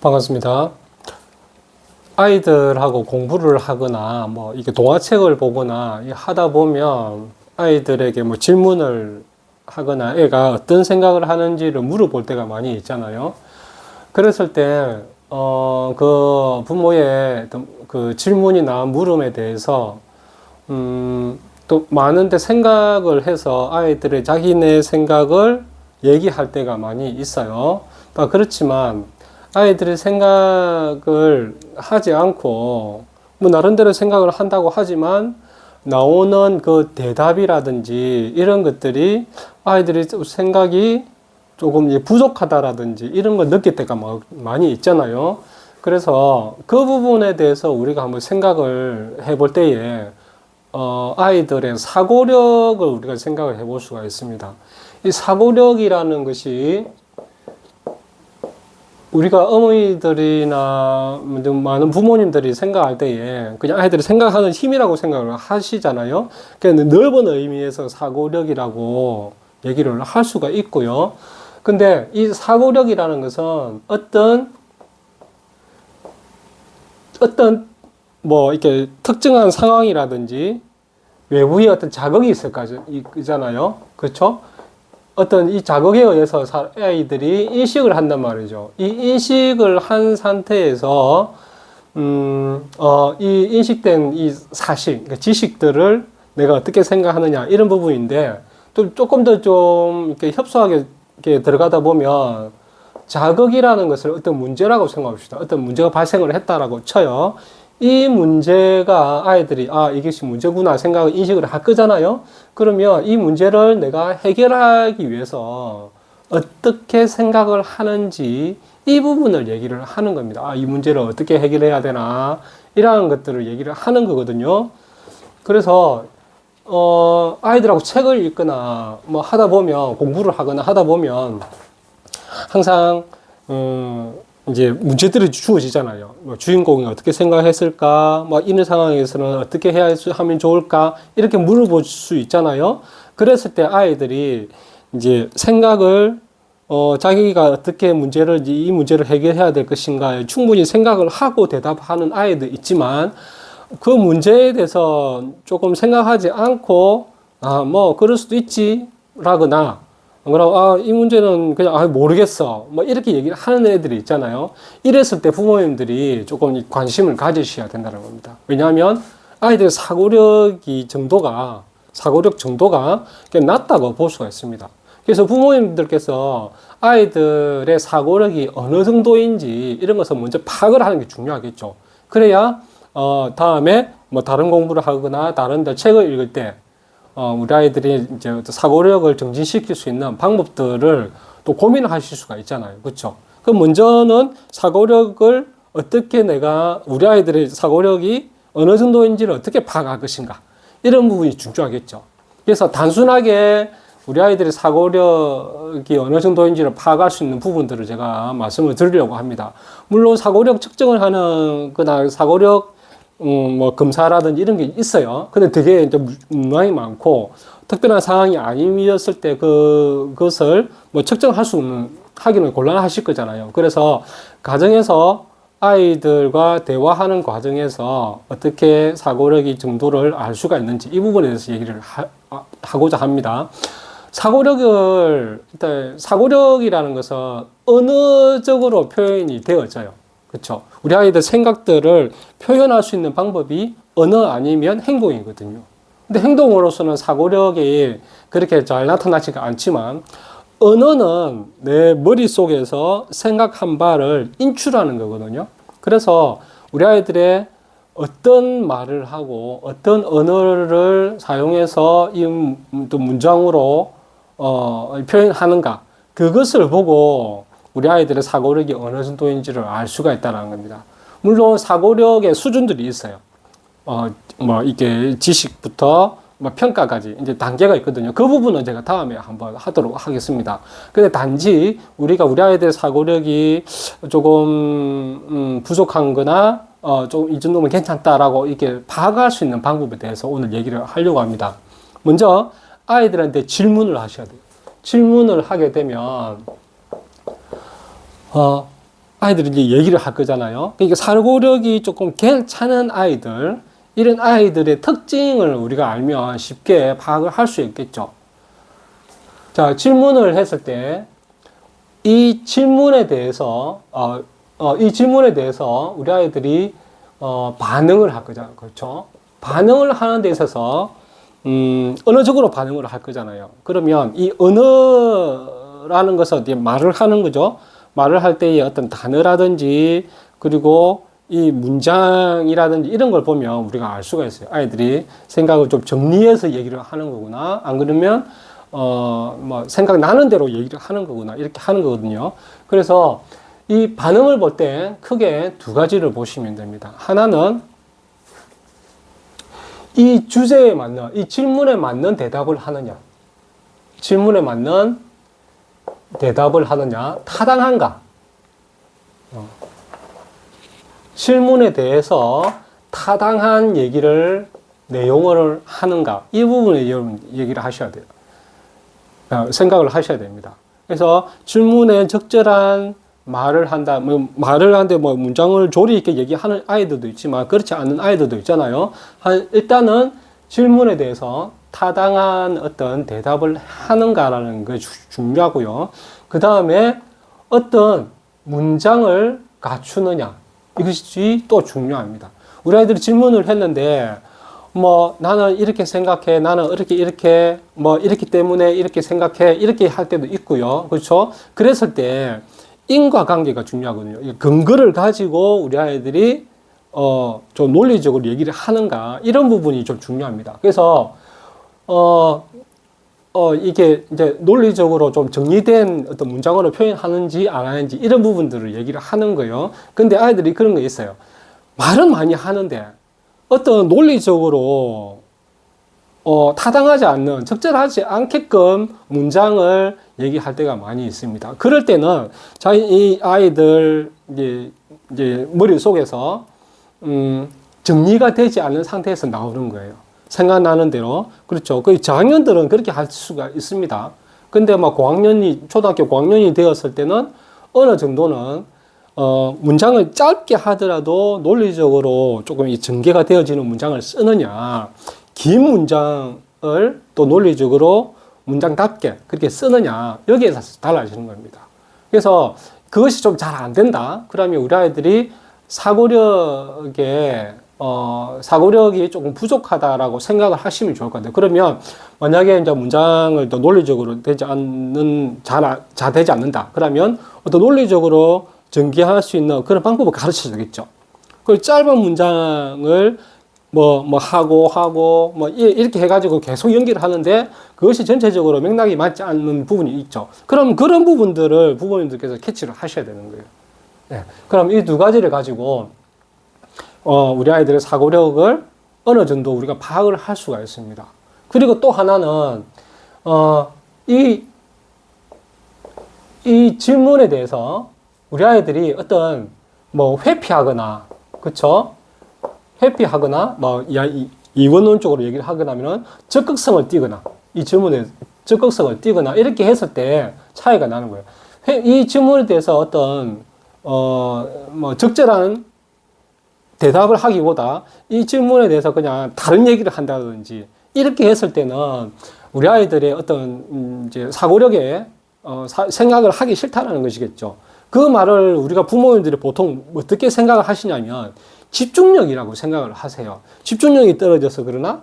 반갑습니다. 아이들하고 공부를 하거나 뭐 이게 동화책을 보거나 하다 보면 아이들에게 뭐 질문을 하거나 애가 어떤 생각을 하는지를 물어볼 때가 많이 있잖아요. 그랬을 때, 그 부모의 어떤 그 질문이나 물음에 대해서, 또 많은데 생각을 해서 아이들의 자기네 생각을 얘기할 때가 많이 있어요. 그렇지만 아이들이 생각을 하지 않고, 뭐 나름대로 생각을 한다고 하지만 나오는 그 대답이라든지 이런 것들이 아이들이 생각이 조금 부족하다라든지 이런 걸 느낄 때가 많이 있잖아요. 그래서 그 부분에 대해서 우리가 한번 생각을 해볼 때에 아이들의 사고력을 우리가 생각을 해볼 수가 있습니다. 이 사고력이라는 것이 우리가 어머니들이나 많은 부모님들이 생각할 때에 그냥 아이들이 생각하는 힘이라고 생각을 하시잖아요. 그러니까 넓은 의미에서 사고력이라고 얘기를 할 수가 있고요. 근데 이 사고력이라는 것은 어떤 뭐 이렇게 특정한 상황이라든지 외부의 어떤 자극이 있을 거잖아요. 그렇죠? 어떤 이 자극에 의해서 아이들이 인식을 한단 말이죠. 이 인식을 한 상태에서 이 인식된 이 사실, 그러니까 지식들을 내가 어떻게 생각하느냐 이런 부분인데 또 조금 더 좀 이렇게 협소하게 이렇게 들어가다 보면 자극이라는 것을 어떤 문제라고 생각합시다. 어떤 문제가 발생을 했다라고 쳐요. 이 문제가 아이들이 이것이 문제구나 생각을 인식을 할 거잖아요. 그러면 이 문제를 내가 해결하기 위해서 어떻게 생각을 하는지 이 부분을 얘기를 하는 겁니다. 이 문제를 어떻게 해결해야 되나 이러한 것들을 얘기를 하는 거거든요. 그래서 아이들하고 책을 읽거나 뭐 하다 보면 공부를 하거나 하다 보면 항상 이제 문제들이 주어지잖아요. 뭐 주인공이 어떻게 생각했을까? 뭐 이런 상황에서는 어떻게 하면 좋을까? 이렇게 물어볼 수 있잖아요. 그랬을 때 아이들이 이제 생각을 자기가 어떻게 이 문제를 해결해야 될 것인가 충분히 생각을 하고 대답하는 아이도 있지만 그 문제에 대해서 조금 생각하지 않고 뭐 그럴 수도 있지 라거나 그럼 이 문제는 그냥 모르겠어 뭐 이렇게 얘기를 하는 애들이 있잖아요. 이랬을 때 부모님들이 조금 관심을 가지셔야 된다는 겁니다. 왜냐하면 아이들의 사고력 정도가 낮다고 볼 수가 있습니다. 그래서 부모님들께서 아이들의 사고력이 어느 정도인지 이런 것을 먼저 파악을 하는 게 중요하겠죠. 그래야 다음에 뭐 다른 공부를 하거나 다른 데 책을 읽을 때 우리 아이들이 이제 사고력을 정진시킬 수 있는 방법들을 또 고민을 하실 수가 있잖아요. 그렇죠? 그럼 먼저는 사고력을 어떻게 우리 아이들의 사고력이 어느 정도인지를 어떻게 파악할 것인가. 이런 부분이 중요하겠죠. 그래서 단순하게 우리 아이들의 사고력이 어느 정도인지를 파악할 수 있는 부분들을 제가 말씀을 드리려고 합니다. 물론 사고력 측정을 하는 거나 사고력 뭐 검사라든지 이런 게 있어요. 근데 되게 이제 문항이 많고 특별한 상황이 아니었을 때 그것을 뭐 측정할 하기는 곤란하실 거잖아요. 그래서 가정에서 아이들과 대화하는 과정에서 어떻게 사고력이 정도를 알 수가 있는지 이 부분에 대해서 얘기를 하고자 합니다. 사고력이라는 것은 언어적으로 표현이 되어져요. 그렇죠? 우리 아이들 생각들을 표현할 수 있는 방법이 언어 아니면 행동이거든요. 근데 행동으로서는 사고력이 그렇게 잘 나타나지가 않지만 언어는 내 머릿속에서 생각한 바를 인출하는 거거든요. 그래서 우리 아이들의 어떤 말을 하고 어떤 언어를 사용해서 이 문장으로 표현하는가 그것을 보고 우리 아이들의 사고력이 어느 정도인지를 알 수가 있다는 겁니다. 물론 사고력의 수준들이 있어요. 뭐 이게 지식부터 뭐 평가까지 이제 단계가 있거든요. 그 부분은 제가 다음에 한번 하도록 하겠습니다. 근데 단지 우리 아이들의 사고력이 조금 부족한 거나 좀 이 정도면 괜찮다라고 이렇게 파악할 수 있는 방법에 대해서 오늘 얘기를 하려고 합니다. 먼저 아이들한테 질문을 하셔야 돼요. 질문을 하게 되면 아이들이 이제 얘기를 할 거잖아요. 그러니까 사고력이 조금 괜찮은 아이들, 이런 아이들의 특징을 우리가 알면 쉽게 파악을 할 수 있겠죠. 자, 질문을 했을 때, 이 질문에 대해서, 우리 아이들이, 반응을 할 거잖아요. 그렇죠? 반응을 하는 데 있어서, 언어적으로 반응을 할 거잖아요. 그러면 이 언어라는 것은 이제 말을 하는 거죠. 말을 할 때의 어떤 단어라든지, 그리고 이 문장이라든지 이런 걸 보면 우리가 알 수가 있어요. 아이들이 생각을 좀 정리해서 얘기를 하는 거구나. 안 그러면, 뭐, 생각나는 대로 얘기를 하는 거구나. 이렇게 하는 거거든요. 그래서 이 반응을 볼 때 크게 두 가지를 보시면 됩니다. 하나는 이 주제에 맞는, 이 질문에 맞는 대답을 하느냐. 질문에 맞는 대답을 하느냐. 타당한가. 질문에 대해서 타당한 내용을 하는가. 이 부분에 여러분 얘기를 하셔야 돼요. 생각을 하셔야 됩니다. 그래서 질문에 적절한 말을 한다. 말을 하는데 문장을 조리 있게 얘기하는 아이들도 있지만 그렇지 않은 아이들도 있잖아요. 일단은 질문에 대해서 타당한 어떤 대답을 하는가라는 게 중요하고요. 그 다음에 어떤 문장을 갖추느냐. 이것이 또 중요합니다. 우리 아이들이 질문을 했는데 나는 이렇게 생각해. 나는 이렇게 이렇기 때문에 이렇게 생각해. 이렇게 할 때도 있고요. 그렇죠? 그랬을 때 인과관계가 중요하거든요. 근거를 가지고 우리 아이들이 좀 논리적으로 얘기를 하는가 이런 부분이 좀 중요합니다. 그래서 이게 이제 논리적으로 좀 정리된 어떤 문장으로 표현하는지 안 하는지 이런 부분들을 얘기를 하는 거예요. 근데 아이들이 그런 거 있어요. 말은 많이 하는데 어떤 논리적으로 타당하지 않는, 적절하지 않게끔 문장을 얘기할 때가 많이 있습니다. 그럴 때는 이 아이들 이제 머릿속에서 정리가 되지 않는 상태에서 나오는 거예요. 생각나는 대로. 그렇죠. 그 저학년들은 그렇게 할 수가 있습니다. 근데 초등학교 고학년이 되었을 때는 어느 정도는 문장을 짧게 하더라도 논리적으로 조금 전개가 되어지는 문장을 쓰느냐, 긴 문장을 또 논리적으로 문장답게 그렇게 쓰느냐, 여기에서 달라지는 겁니다. 그래서 그것이 좀 잘 안 된다. 그러면 우리 아이들이 사고력이 조금 부족하다라고 생각을 하시면 좋을 것 같아요. 그러면 만약에 이제 문장을 더 논리적으로 되지 않는다. 그러면 어떤 논리적으로 전개할 수 있는 그런 방법을 가르쳐 주겠죠. 그 짧은 문장을 하고 이렇게 해가지고 계속 연기를 하는데 그것이 전체적으로 맥락이 맞지 않는 부분이 있죠. 그럼 그런 부분들을 부모님들께서 캐치를 하셔야 되는 거예요. 네. 그럼 이 두 가지를 가지고 우리 아이들의 사고력을 어느 정도 우리가 파악을 할 수가 있습니다. 그리고 또 하나는 이 질문에 대해서 우리 아이들이 어떤 회피하거나, 그쵸? 회피하거나 이원론적으로 얘기를 하거나 하면은 적극성을 띠거나, 이 질문에 적극성을 띠거나 이렇게 했을 때 차이가 나는 거예요. 이 질문에 대해서 어떤 적절한 대답을 하기보다 이 질문에 대해서 그냥 다른 얘기를 한다든지 이렇게 했을 때는 우리 아이들의 어떤 이제 사고력에 생각을 하기 싫다는 것이겠죠. 그 말을 우리가 부모님들이 보통 어떻게 생각을 하시냐면 집중력이라고 생각을 하세요. 집중력이 떨어져서 그러나?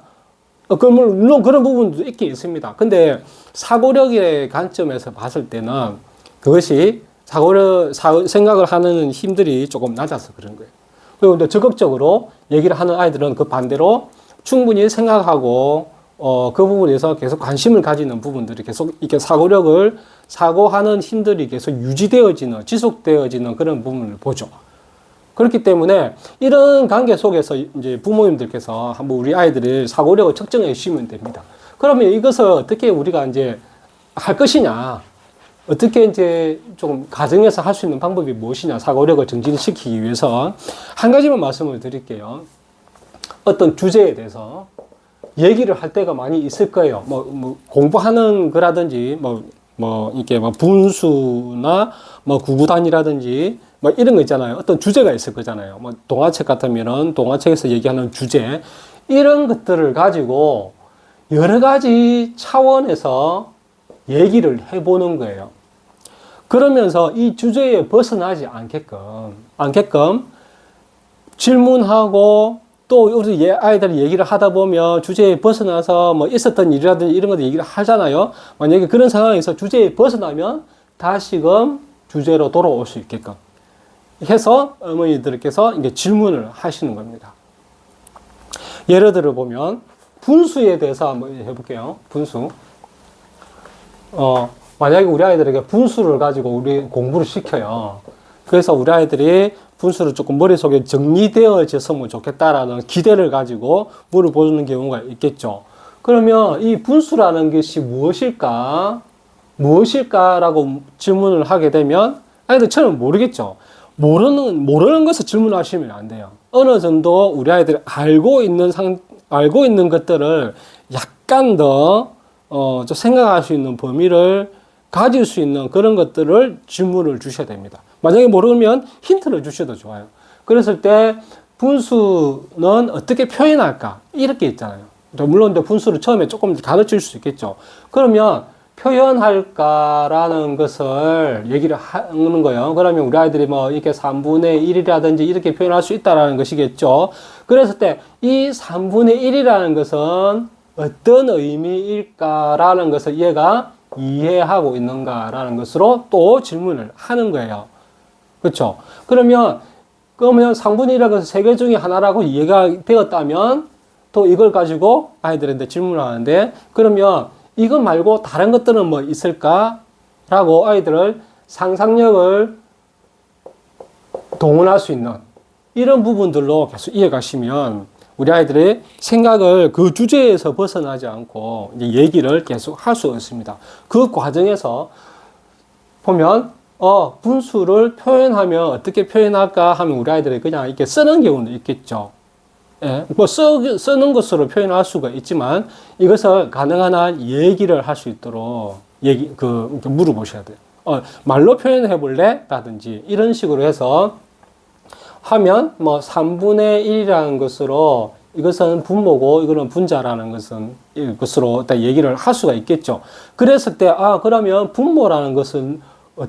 물론 그런 부분도 있긴 있습니다. 근데 사고력의 관점에서 봤을 때는 그것이 생각을 하는 힘들이 조금 낮아서 그런 거예요. 그리고 적극적으로 얘기를 하는 아이들은 그 반대로 충분히 생각하고 그 부분에서 계속 관심을 가지는 부분들이 계속 이렇게 사고하는 힘들이 계속 지속되어지는 그런 부분을 보죠. 그렇기 때문에 이런 관계 속에서 이제 부모님들께서 한번 우리 아이들의 사고력을 측정해 주시면 됩니다. 그러면 이것을 어떻게 우리가 이제 할 것이냐, 어떻게 이제 조금 가정에서 할 수 있는 방법이 무엇이냐, 사고력을 정진시키기 위해서 한 가지만 말씀을 드릴게요. 어떤 주제에 대해서 얘기를 할 때가 많이 있을 거예요. 공부하는 거라든지, 이렇게 분수나, 구구단이라든지, 뭐 이런 거 있잖아요. 어떤 주제가 있을 거잖아요. 뭐 동화책 같으면은 동화책에서 얘기하는 주제 이런 것들을 가지고 여러 가지 차원에서 얘기를 해보는 거예요. 그러면서 이 주제에 벗어나지 않게끔 질문하고 또 우리 아이들이 얘기를 하다 보면 주제에 벗어나서 뭐 있었던 일이라든지 이런 것들 얘기를 하잖아요. 만약에 그런 상황에서 주제에 벗어나면 다시금 주제로 돌아올 수 있게끔 해서 어머니들께서 이제 질문을 하시는 겁니다. 예를 들어 보면 분수에 대해서 한번 해볼게요. 분수. 만약에 우리 아이들에게 분수를 가지고 우리 공부를 시켜요. 그래서 우리 아이들이 분수를 조금 머릿속에 정리되어졌으면 좋겠다라는 기대를 가지고 물어보는 경우가 있겠죠. 그러면 이 분수라는 것이 무엇일까라고 질문을 하게 되면 아이들 처음 모르겠죠. 모르는 것을 질문하시면 안 돼요. 어느 정도 우리 아이들이 알고 있는 것들을 약간 더 좀 생각할 수 있는 범위를 가질 수 있는 그런 것들을 질문을 주셔야 됩니다. 만약에 모르면 힌트를 주셔도 좋아요. 그랬을 때 분수는 어떻게 표현할까? 이렇게 있잖아요. 물론 분수를 처음에 조금 가르칠 수 있겠죠. 그러면 표현할까라는 것을 얘기를 하는 거예요. 그러면 우리 아이들이 뭐 이렇게 3분의 1이라든지 이렇게 표현할 수 있다라는 것이겠죠. 그랬을 때 이 3분의 1이라는 것은 어떤 의미일까라는 것을 얘가 이해하고 있는가라는 것으로 또 질문을 하는 거예요. 그렇죠? 그러면 3분의 1이라는 것은 세 개 중에 하나라고 이해가 되었다면 또 이걸 가지고 아이들한테 질문을 하는데 그러면 이거 말고 다른 것들은 뭐 있을까라고 아이들을 상상력을 동원할 수 있는 이런 부분들로 계속 이어가시면 우리 아이들의 생각을 그 주제에서 벗어나지 않고 이제 얘기를 계속 할 수 있습니다. 그 과정에서 보면 분수를 표현하면 어떻게 표현할까 하면 우리 아이들이 그냥 이렇게 쓰는 경우도 있겠죠. 예, 뭐 쓰는 것으로 표현할 수가 있지만 이것을 가능한 한 얘기를 할 수 있도록 물어보셔야 돼요. 말로 표현해 볼래? 라든지 이런 식으로 해서 하면 뭐 3분의 1이라는 것으로 이것은 분모고 이거는 분자라는 것으로 일단 얘기를 할 수가 있겠죠. 그랬을 때 그러면 분모라는 것은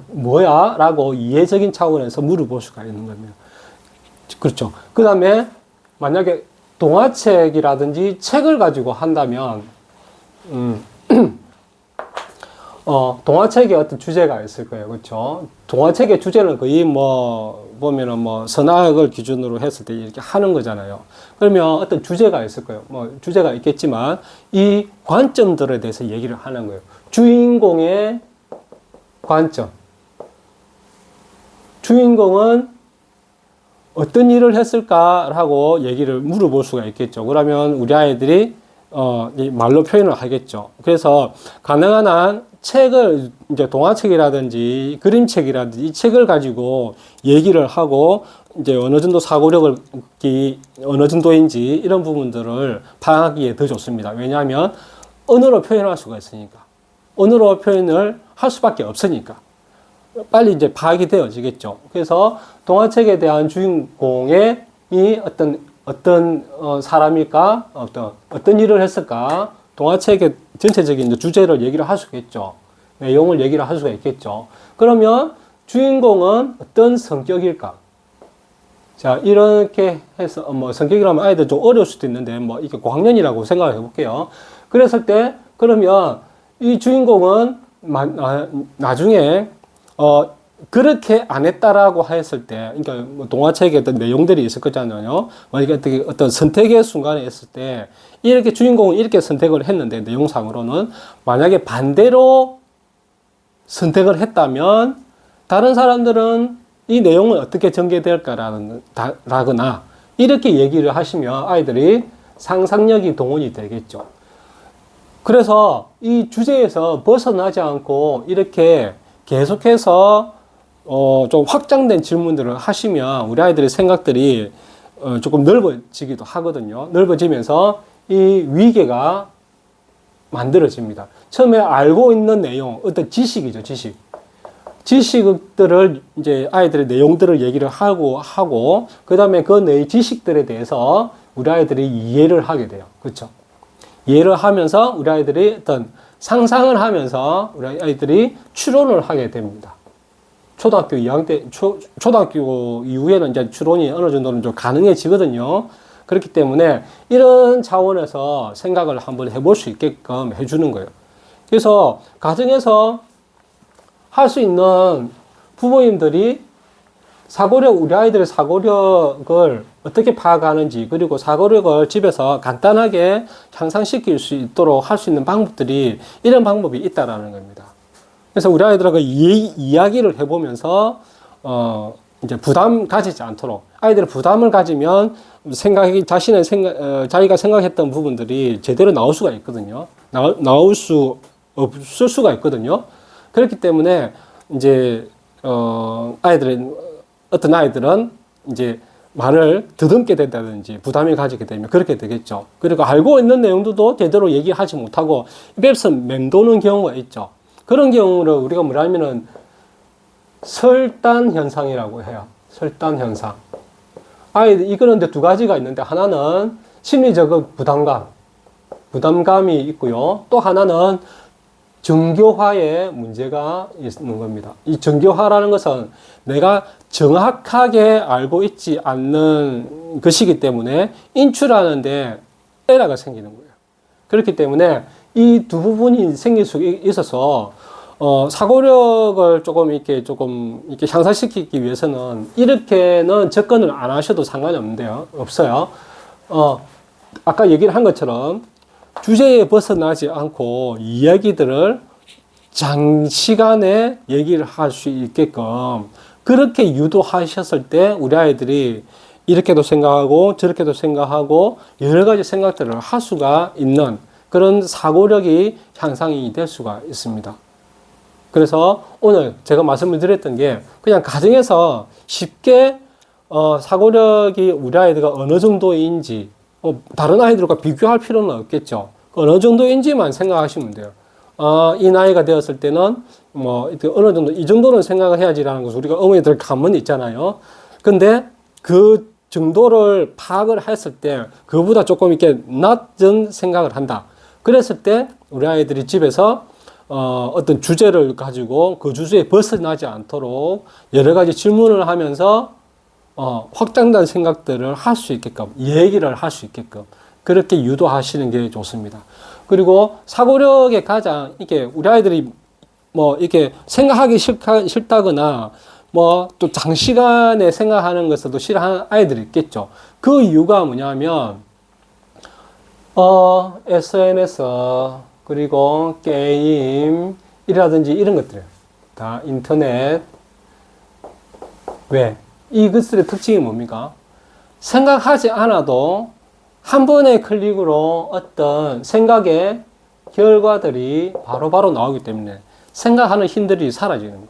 뭐야? 라고 이해적인 차원에서 물어볼 수가 있는 겁니다. 그렇죠. 그 다음에 만약에 동화책이라든지 책을 가지고 한다면 동화책에 어떤 주제가 있을 거예요. 그렇죠? 동화책의 주제는 거의 보면은 선악을 기준으로 했을 때 이렇게 하는 거잖아요. 그러면 어떤 주제가 있을 거예요. 주제가 있겠지만 이 관점들에 대해서 얘기를 하는 거예요. 주인공의 관점. 주인공은 어떤 일을 했을까라고 얘기를 물어볼 수가 있겠죠. 그러면 우리 아이들이 말로 표현을 하겠죠. 그래서 가능한 한 책을 이제 동화책이라든지 그림책이라든지 이 책을 가지고 얘기를 하고 이제 어느 정도 사고력이 어느 정도인지 이런 부분들을 파악하기에 더 좋습니다. 왜냐하면 언어로 표현할 수가 있으니까. 언어로 표현을 할 수밖에 없으니까. 빨리 이제 파악이 되어지겠죠. 그래서 동화책에 대한 주인공의 어떤 사람일까? 어떤 일을 했을까? 동화책의 전체적인 주제를 얘기를 할 수가 있죠. 내용을 얘기를 할 수가 있겠죠. 그러면 주인공은 어떤 성격일까? 자, 이렇게 해서, 성격이라면 아이들 좀 어려울 수도 있는데, 이게 고학년이라고 생각해 볼게요. 그랬을 때, 그러면 이 주인공은 나중에, 그렇게 안 했다라고 했을 때, 그러니까 동화책에 어떤 내용들이 있을 거잖아요. 만약에 어떤 선택의 순간에 있을 때, 이렇게 주인공은 이렇게 선택을 했는데, 내용상으로는 만약에 반대로 선택을 했다면, 다른 사람들은 이 내용은 어떻게 전개될까라거나, 이렇게 얘기를 하시면 아이들이 상상력이 동원이 되겠죠. 그래서 이 주제에서 벗어나지 않고 이렇게 계속해서 좀 확장된 질문들을 하시면 우리 아이들의 생각들이 조금 넓어지기도 하거든요. 넓어지면서 이 위계가 만들어집니다. 처음에 알고 있는 내용, 어떤 지식이죠, 지식. 지식들을 이제 아이들의 내용들을 얘기를 하고 그 다음에 그 내 지식들에 대해서 우리 아이들이 이해를 하게 돼요. 그렇죠? 이해를 하면서 우리 아이들이 어떤 상상을 하면서 우리 아이들이 추론을 하게 됩니다. 초등학교 2학년 때, 초등학교 이후에는 이제 추론이 어느 정도는 좀 가능해지거든요. 그렇기 때문에 이런 차원에서 생각을 한번 해볼 수 있게끔 해주는 거예요. 그래서 가정에서 할 수 있는 부모님들이 사고력, 우리 아이들의 사고력을 어떻게 파악하는지, 그리고 사고력을 집에서 간단하게 향상시킬 수 있도록 할 수 있는 방법들이, 이런 방법이 있다라는 겁니다. 그래서 우리 아이들하고 이야기를 해보면서, 이제 부담 가지지 않도록, 아이들이 부담을 가지면 자기가 생각했던 부분들이 제대로 나올 수가 있거든요. 나올 수 없을 수가 있거든요. 그렇기 때문에 이제 어떤 아이들은 이제 말을 더듬게 된다든지 부담이 가지게 되면 그렇게 되겠죠. 그리고 알고 있는 내용도 제대로 얘기하지 못하고 입에서 맴도는 경우가 있죠. 그런 경우를 우리가 뭐냐면은 설단 현상이라고 해요. 설단 현상. 이거는 두 가지가 있는데, 하나는 심리적 부담감이 있고요. 또 하나는 정교화에 문제가 있는 겁니다. 이 정교화라는 것은 내가 정확하게 알고 있지 않는 것이기 때문에 인출하는데 에러가 생기는 거예요. 그렇기 때문에 이 두 부분이 생길 수 있어서 사고력을 조금 이렇게 향상시키기 위해서는 이렇게는 접근을 안 하셔도 상관이 없어요. 아까 얘기를 한 것처럼 주제에 벗어나지 않고 이야기들을 장시간에 얘기를 할 수 있게끔 그렇게 유도하셨을 때 우리 아이들이 이렇게도 생각하고 저렇게도 생각하고 여러 가지 생각들을 할 수가 있는 그런 사고력이 향상이 될 수가 있습니다. 그래서 오늘 제가 말씀을 드렸던 게 그냥 가정에서 쉽게 사고력이 우리 아이들가 어느 정도인지 다른 아이들과 비교할 필요는 없겠죠. 어느 정도인지만 생각하시면 돼요. 이 나이가 되었을 때는 어느 정도 이 정도는 생각을 해야지라는 것을 우리가 어머니들 가만히 있잖아요. 근데 그 정도를 파악을 했을 때 그보다 조금 이렇게 낮은 생각을 한다. 그랬을 때 우리 아이들이 집에서 어떤 주제를 가지고 그 주제에 벗어나지 않도록 여러 가지 질문을 하면서 확장된 생각들을 할 수 있게끔, 얘기를 할 수 있게끔 그렇게 유도하시는 게 좋습니다. 그리고 사고력에 가장 이게 우리 아이들이 이렇게 생각하기 싫다거나 또 장시간에 생각하는 것을 싫어하는 아이들이 있겠죠. 그 이유가 뭐냐면 SNS 그리고 게임이라든지 이런 것들 다 인터넷 왜? 이것들의 특징이 뭡니까? 생각하지 않아도 한 번의 클릭으로 어떤 생각의 결과들이 바로바로 나오기 때문에 생각하는 힘들이 사라지는 거예요.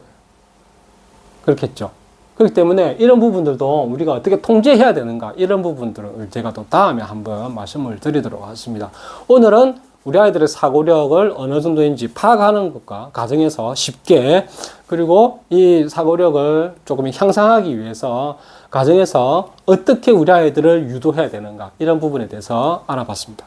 그렇겠죠. 그렇기 때문에 이런 부분들도 우리가 어떻게 통제해야 되는가, 이런 부분들을 제가 또 다음에 한번 말씀을 드리도록 하겠습니다. 오늘은 우리 아이들의 사고력을 어느 정도인지 파악하는 것과 가정에서 쉽게, 그리고 이 사고력을 조금 향상하기 위해서 가정에서 어떻게 우리 아이들을 유도해야 되는가, 이런 부분에 대해서 알아봤습니다.